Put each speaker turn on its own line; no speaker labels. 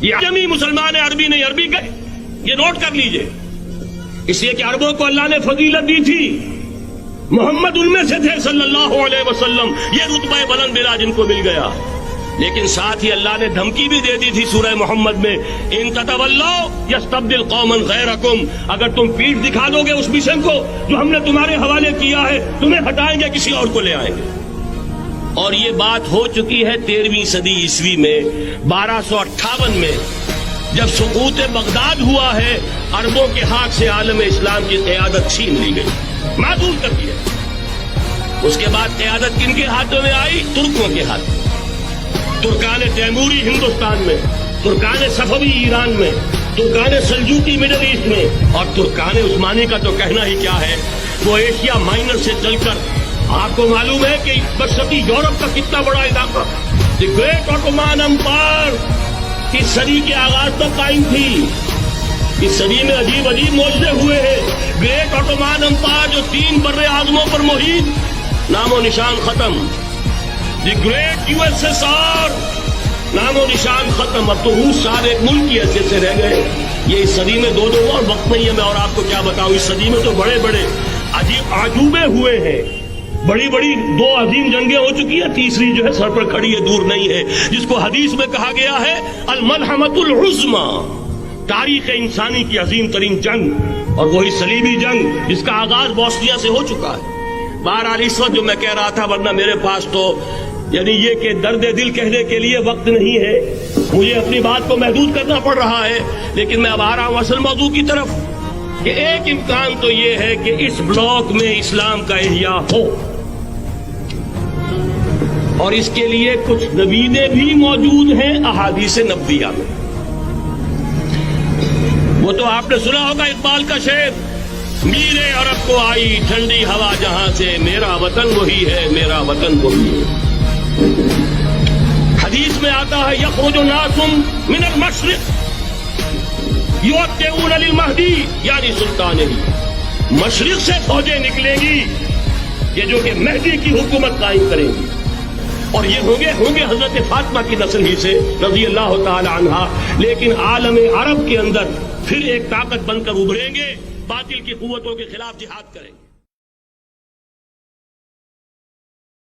یہ عجمی مسلمان عربی نہیں، عربی گئے، یہ نوٹ کر لیجئے، اس لیے کہ عربوں کو اللہ نے فضیلت دی تھی، محمد ان میں سے تھے صلی اللہ علیہ وسلم، یہ رتبہ بلند بلا جن کو مل گیا، لیکن ساتھ ہی اللہ نے دھمکی بھی دے دی تھی سورہ محمد میں، ان تتولوا یستبدل قوما غیرکم، اگر تم پیٹھ دکھا دو گے اس مشن کو جو ہم نے تمہارے حوالے کیا ہے، تمہیں ہٹائیں گے، کسی اور کو لے آئیں گے۔ اور یہ بات ہو چکی ہے 13ویں صدی عیسوی میں، 1258 میں جب سقوط بغداد ہوا ہے، عربوں کے ہاتھ سے عالم اسلام کی قیادت چھین لی گئی، معذور کر دیا۔ اس کے بعد قیادت کن کے ہاتھوں میں آئی؟ ترکوں کے ہاتھ، ترکان تیموری ہندوستان میں، ترکان صفوی ایران میں، ترکان سلجوقی مڈل ایسٹ میں، اور ترکان عثمانی کا تو کہنا ہی کیا ہے، وہ ایشیا مائنر سے چل کر، آپ کو معلوم ہے کہ وسطی یورپ کا کتنا بڑا علاقہ، دی گریٹ آٹومان امپائر اس صدی کے آغاز تک قائم تھی۔ اس صدی میں عجیب عجیب معجزے ہوئے ہیں، گریٹ آٹومان امپائر جو 3 بر اعظموں پر محیط، نام و نشان ختم، the great U S S R, نام و نشان ختم، اب تو روس سارے ایک ملک کی حیثیت سے رہ گئے۔ یہ اس صدی میں دو اور وقت نہیں ہے، میں اور آپ کو کیا بتاؤں، اس صدی میں تو بڑے بڑے عجیب عجوبے ہوئے ہیں، بڑی بڑی 2 عظیم جنگیں ہو چکی ہیں، تیسری جو ہے سر پر کھڑی ہے، دور نہیں ہے، جس کو حدیث میں کہا گیا ہے الملحمۃ العظمیٰ، تاریخ انسانی کی عظیم ترین جنگ، اور وہی صلیبی جنگ جس کا آغاز بوسنیا سے ہو چکا ہے۔ بہرحال اس وقت جو میں کہہ رہا تھا، ورنہ میرے پاس تو یعنی یہ کہ درد دل کہنے کے لیے وقت نہیں ہے، مجھے اپنی بات کو محدود کرنا پڑ رہا ہے، لیکن میں اب آ رہا ہوں اصل موضوع کی طرف، کہ ایک امکان تو یہ ہے کہ اس بلاک میں اسلام کا احیاء ہو، اور اس کے لیے کچھ نویدیں بھی موجود ہیں احادیث نبویہ میں۔ وہ تو آپ نے سنا ہوگا اقبال کا شعر، میرے عرب کو آئی ٹھنڈی ہوا جہاں سے، میرا وطن وہی ہے، میرا وطن وہی ہے۔ حدیث میں آتا ہے یخرج ناس من المشرق یؤتون للمہدی، یعنی سلطان ہی، مشرق سے فوجیں نکلیں گی یہ جو کہ مہدی کی حکومت قائم کریں گی، اور یہ ہوں گے حضرت فاطمہ کی نسل ہی سے رضی اللہ تعالی عنہا، لیکن عالم عرب کے اندر پھر ایک طاقت بن کر ابھریں گے، باطل کی قوتوں کے خلاف جہاد کریں گے۔